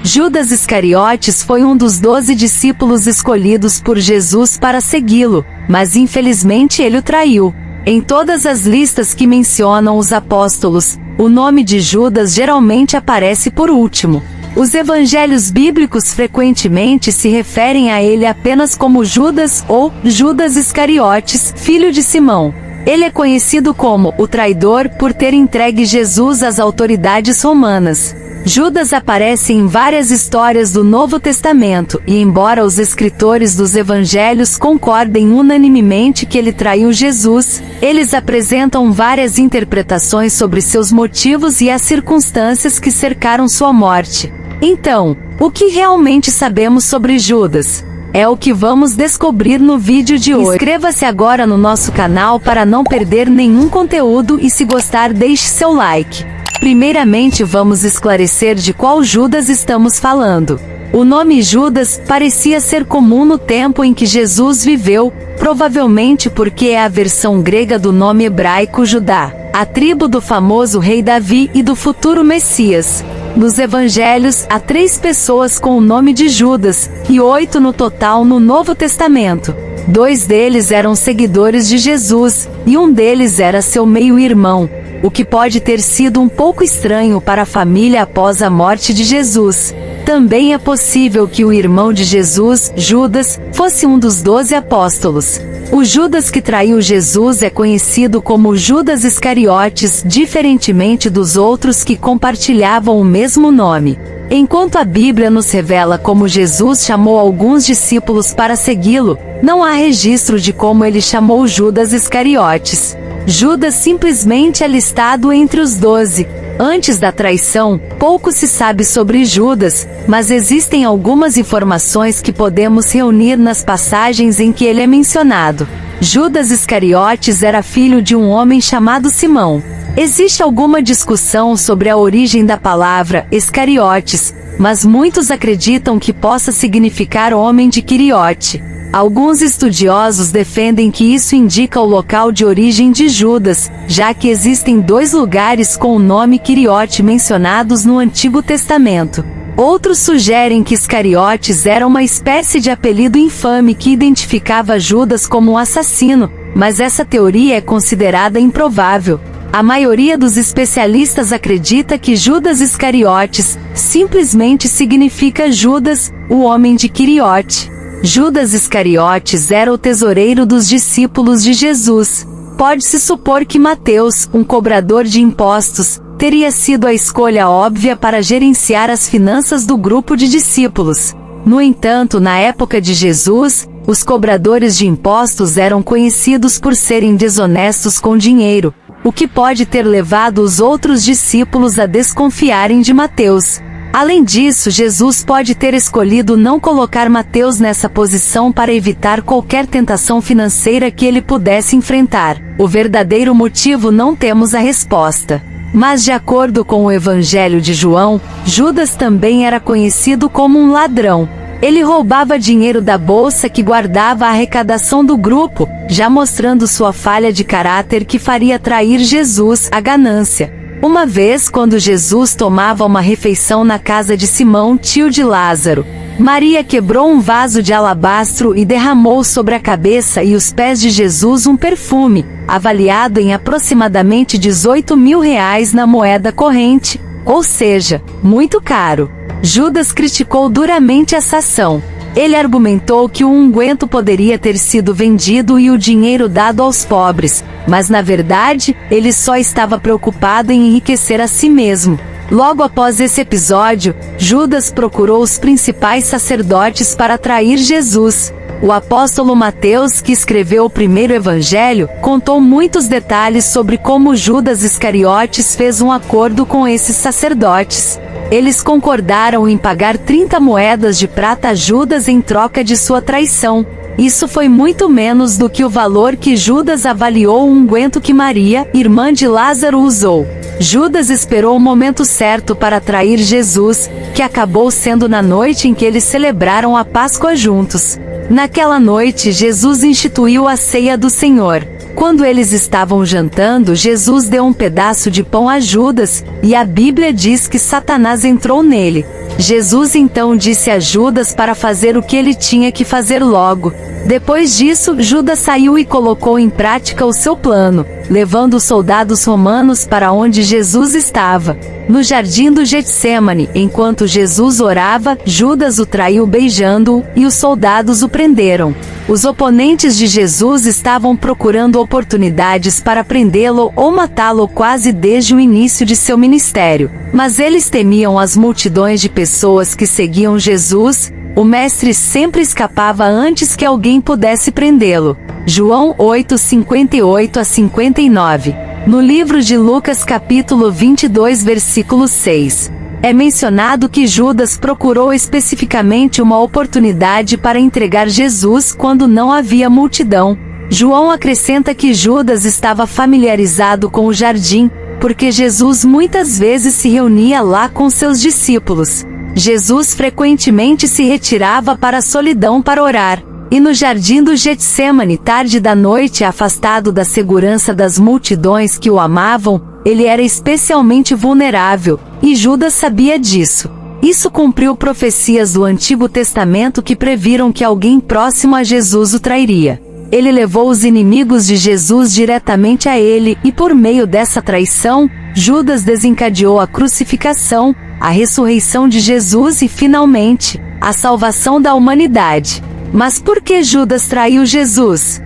Judas Iscariotes foi um dos 12 discípulos escolhidos por Jesus para segui-lo, mas infelizmente ele o traiu. Em todas as listas que mencionam os apóstolos, o nome de Judas geralmente aparece por último. Os evangelhos bíblicos frequentemente se referem a ele apenas como Judas ou Judas Iscariotes, filho de Simão. Ele é conhecido como o traidor por ter entregue Jesus às autoridades romanas. Judas aparece em várias histórias do Novo Testamento, e embora os escritores dos evangelhos concordem unanimemente que ele traiu Jesus, eles apresentam várias interpretações sobre seus motivos e as circunstâncias que cercaram sua morte. Então, o que realmente sabemos sobre Judas? É o que vamos descobrir no vídeo de hoje. Inscreva-se agora no nosso canal para não perder nenhum conteúdo e se gostar deixe seu like. Primeiramente vamos esclarecer de qual Judas estamos falando. O nome Judas parecia ser comum no tempo em que Jesus viveu, provavelmente porque é a versão grega do nome hebraico Judá, a tribo do famoso rei Davi e do futuro Messias. Nos evangelhos, há 3 pessoas com o nome de Judas, e 8 no total no Novo Testamento. 2 deles eram seguidores de Jesus, e um deles era seu meio-irmão, o que pode ter sido um pouco estranho para a família após a morte de Jesus. Também é possível que o irmão de Jesus, Judas, fosse um dos 12 apóstolos. O Judas que traiu Jesus é conhecido como Judas Iscariotes, diferentemente dos outros que compartilhavam o mesmo nome. Enquanto a Bíblia nos revela como Jesus chamou alguns discípulos para segui-lo, não há registro de como ele chamou Judas Iscariotes. Judas simplesmente é listado entre os 12. Antes da traição, pouco se sabe sobre Judas, mas existem algumas informações que podemos reunir nas passagens em que ele é mencionado. Judas Iscariotes era filho de um homem chamado Simão. Existe alguma discussão sobre a origem da palavra Iscariotes, mas muitos acreditam que possa significar homem de Quiriote. Alguns estudiosos defendem que isso indica o local de origem de Judas, já que existem 2 lugares com o nome Quiriote mencionados no Antigo Testamento. Outros sugerem que Iscariotes era uma espécie de apelido infame que identificava Judas como um assassino, mas essa teoria é considerada improvável. A maioria dos especialistas acredita que Judas Iscariotes simplesmente significa Judas, o homem de Quiriote. Judas Iscariotes era o tesoureiro dos discípulos de Jesus. Pode-se supor que Mateus, um cobrador de impostos, teria sido a escolha óbvia para gerenciar as finanças do grupo de discípulos. No entanto, na época de Jesus, os cobradores de impostos eram conhecidos por serem desonestos com dinheiro, o que pode ter levado os outros discípulos a desconfiarem de Mateus. Além disso, Jesus pode ter escolhido não colocar Mateus nessa posição para evitar qualquer tentação financeira que ele pudesse enfrentar. O verdadeiro motivo não temos a resposta. Mas de acordo com o Evangelho de João, Judas também era conhecido como um ladrão. Ele roubava dinheiro da bolsa que guardava a arrecadação do grupo, já mostrando sua falha de caráter que faria trair Jesus, a ganância. Uma vez, quando Jesus tomava uma refeição na casa de Simão, tio de Lázaro, Maria quebrou um vaso de alabastro e derramou sobre a cabeça e os pés de Jesus um perfume, avaliado em aproximadamente R$18.000 na moeda corrente, ou seja, muito caro. Judas criticou duramente essa ação. Ele argumentou que o unguento poderia ter sido vendido e o dinheiro dado aos pobres, mas na verdade, ele só estava preocupado em enriquecer a si mesmo. Logo após esse episódio, Judas procurou os principais sacerdotes para trair Jesus. O apóstolo Mateus, que escreveu o primeiro evangelho, contou muitos detalhes sobre como Judas Iscariotes fez um acordo com esses sacerdotes. Eles concordaram em pagar 30 moedas de prata a Judas em troca de sua traição. Isso foi muito menos do que o valor que Judas avaliou o unguento que Maria, irmã de Lázaro, usou. Judas esperou o momento certo para trair Jesus, que acabou sendo na noite em que eles celebraram a Páscoa juntos. Naquela noite, Jesus instituiu a ceia do Senhor. Quando eles estavam jantando, Jesus deu um pedaço de pão a Judas, e a Bíblia diz que Satanás entrou nele. Jesus então disse a Judas para fazer o que ele tinha que fazer logo. Depois disso, Judas saiu e colocou em prática o seu plano, levando os soldados romanos para onde Jesus estava. No jardim do Getsêmani, enquanto Jesus orava, Judas o traiu beijando-o, e os soldados o prenderam. Os oponentes de Jesus estavam procurando oportunidades para prendê-lo ou matá-lo quase desde o início de seu ministério. Mas eles temiam as multidões de pessoas que seguiam Jesus. O mestre sempre escapava antes que alguém pudesse prendê-lo. João 8:58-59. No livro de Lucas capítulo 22 versículo 6. É mencionado que Judas procurou especificamente uma oportunidade para entregar Jesus quando não havia multidão. João acrescenta que Judas estava familiarizado com o jardim, porque Jesus muitas vezes se reunia lá com seus discípulos. Jesus frequentemente se retirava para a solidão para orar. E no jardim do Getsêmani, tarde da noite, afastado da segurança das multidões que o amavam, ele era especialmente vulnerável, e Judas sabia disso. Isso cumpriu profecias do Antigo Testamento que previram que alguém próximo a Jesus o trairia. Ele levou os inimigos de Jesus diretamente a ele, e por meio dessa traição, Judas desencadeou a crucificação, a ressurreição de Jesus e, finalmente, a salvação da humanidade. Mas por que Judas traiu Jesus?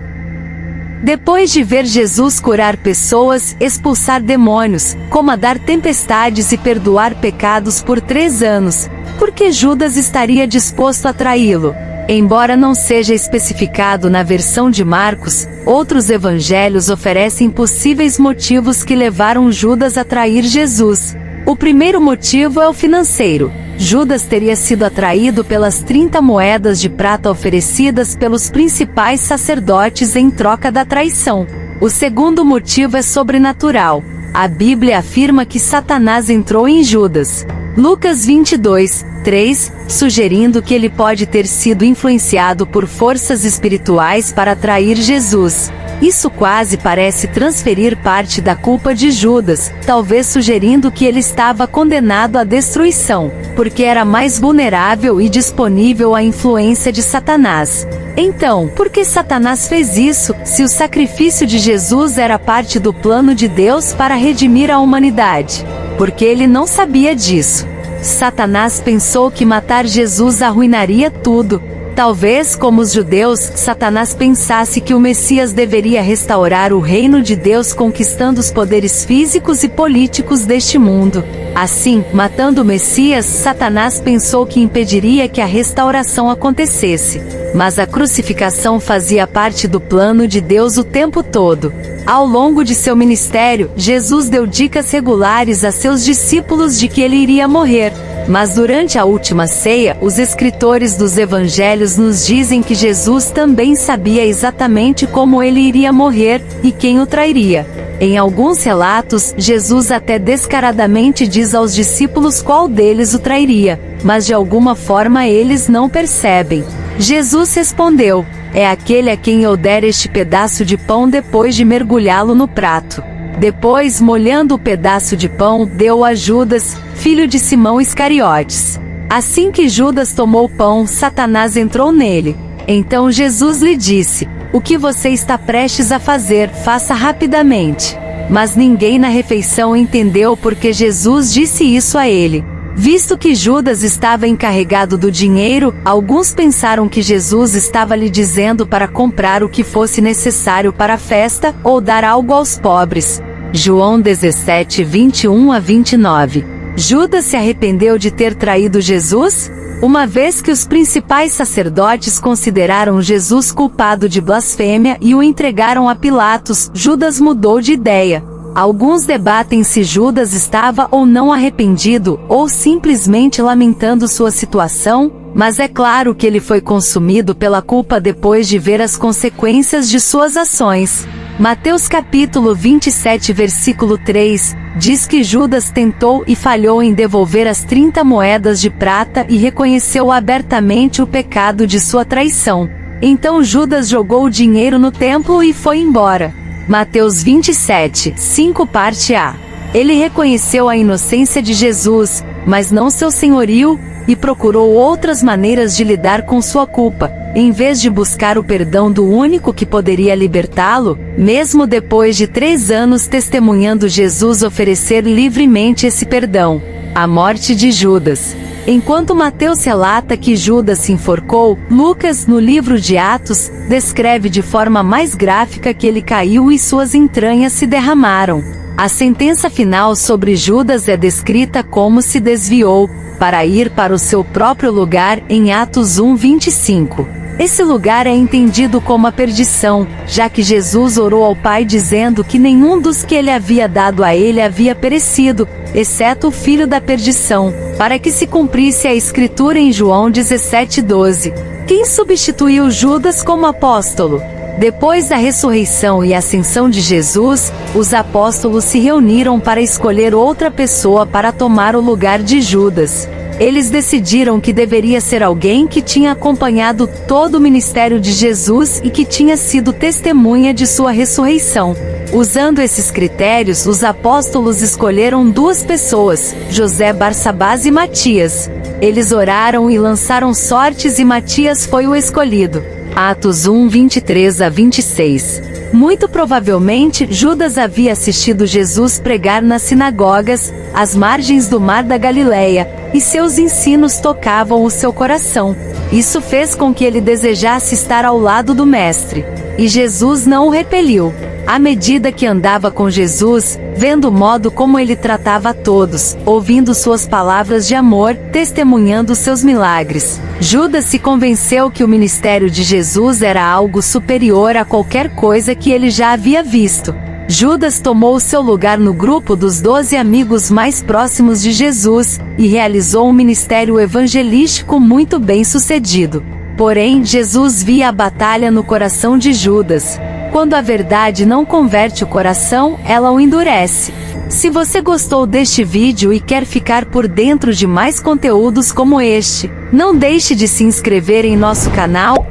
Depois de ver Jesus curar pessoas, expulsar demônios, comandar tempestades e perdoar pecados por 3 anos, por que Judas estaria disposto a traí-lo? Embora não seja especificado na versão de Marcos, outros evangelhos oferecem possíveis motivos que levaram Judas a trair Jesus. O primeiro motivo é o financeiro. Judas teria sido atraído pelas 30 moedas de prata oferecidas pelos principais sacerdotes em troca da traição. O segundo motivo é sobrenatural. A Bíblia afirma que Satanás entrou em Judas. Lucas 22:3, sugerindo que ele pode ter sido influenciado por forças espirituais para atrair Jesus. Isso quase parece transferir parte da culpa de Judas, talvez sugerindo que ele estava condenado à destruição, porque era mais vulnerável e disponível à influência de Satanás. Então, por que Satanás fez isso, se o sacrifício de Jesus era parte do plano de Deus para redimir a humanidade? Porque ele não sabia disso. Satanás pensou que matar Jesus arruinaria tudo. Talvez, como os judeus, Satanás pensasse que o Messias deveria restaurar o reino de Deus conquistando os poderes físicos e políticos deste mundo. Assim, matando o Messias, Satanás pensou que impediria que a restauração acontecesse. Mas a crucificação fazia parte do plano de Deus o tempo todo. Ao longo de seu ministério, Jesus deu dicas regulares a seus discípulos de que ele iria morrer. Mas durante a última ceia, os escritores dos evangelhos nos dizem que Jesus também sabia exatamente como ele iria morrer, e quem o trairia. Em alguns relatos, Jesus até descaradamente diz aos discípulos qual deles o trairia, mas de alguma forma eles não percebem. Jesus respondeu: "É aquele a quem eu der este pedaço de pão depois de mergulhá-lo no prato." Depois, molhando o pedaço de pão, deu a Judas, filho de Simão Iscariotes. Assim que Judas tomou o pão, Satanás entrou nele. Então Jesus lhe disse: "O que você está prestes a fazer, faça rapidamente." Mas ninguém na refeição entendeu porque Jesus disse isso a ele. Visto que Judas estava encarregado do dinheiro, alguns pensaram que Jesus estava lhe dizendo para comprar o que fosse necessário para a festa, ou dar algo aos pobres. João 17:21-29. Judas se arrependeu de ter traído Jesus? Uma vez que os principais sacerdotes consideraram Jesus culpado de blasfêmia e o entregaram a Pilatos, Judas mudou de ideia. Alguns debatem se Judas estava ou não arrependido, ou simplesmente lamentando sua situação, mas é claro que ele foi consumido pela culpa depois de ver as consequências de suas ações. Mateus capítulo 27 versículo 3, diz que Judas tentou e falhou em devolver as 30 moedas de prata e reconheceu abertamente o pecado de sua traição. Então Judas jogou o dinheiro no templo e foi embora. Mateus 27:5 parte A. Ele reconheceu a inocência de Jesus, mas não seu senhorio, e procurou outras maneiras de lidar com sua culpa, em vez de buscar o perdão do único que poderia libertá-lo. Mesmo depois de 3 anos testemunhando Jesus oferecer livremente esse perdão. A morte de Judas. Enquanto Mateus relata que Judas se enforcou, Lucas, no livro de Atos, descreve de forma mais gráfica que ele caiu e suas entranhas se derramaram. A sentença final sobre Judas é descrita como se desviou, para ir para o seu próprio lugar, em Atos 1:25. Esse lugar é entendido como a perdição, já que Jesus orou ao Pai dizendo que nenhum dos que ele havia dado a ele havia perecido, exceto o filho da perdição, para que se cumprisse a escritura em João 17:12. Quem substituiu Judas como apóstolo? Depois da ressurreição e ascensão de Jesus, os apóstolos se reuniram para escolher outra pessoa para tomar o lugar de Judas. Eles decidiram que deveria ser alguém que tinha acompanhado todo o ministério de Jesus e que tinha sido testemunha de sua ressurreição. Usando esses critérios, os apóstolos escolheram 2 pessoas, José Barsabás e Matias. Eles oraram e lançaram sortes e Matias foi o escolhido. Atos 1:23-26. Muito provavelmente, Judas havia assistido Jesus pregar nas sinagogas, às margens do Mar da Galileia, e seus ensinos tocavam o seu coração. Isso fez com que ele desejasse estar ao lado do Mestre. E Jesus não o repeliu. À medida que andava com Jesus, vendo o modo como ele tratava a todos, ouvindo suas palavras de amor, testemunhando seus milagres, Judas se convenceu que o ministério de Jesus era algo superior a qualquer coisa que ele já havia visto. Judas tomou seu lugar no grupo dos 12 amigos mais próximos de Jesus, e realizou um ministério evangelístico muito bem sucedido. Porém, Jesus via a batalha no coração de Judas. Quando a verdade não converte o coração, ela o endurece. Se você gostou deste vídeo e quer ficar por dentro de mais conteúdos como este, não deixe de se inscrever em nosso canal e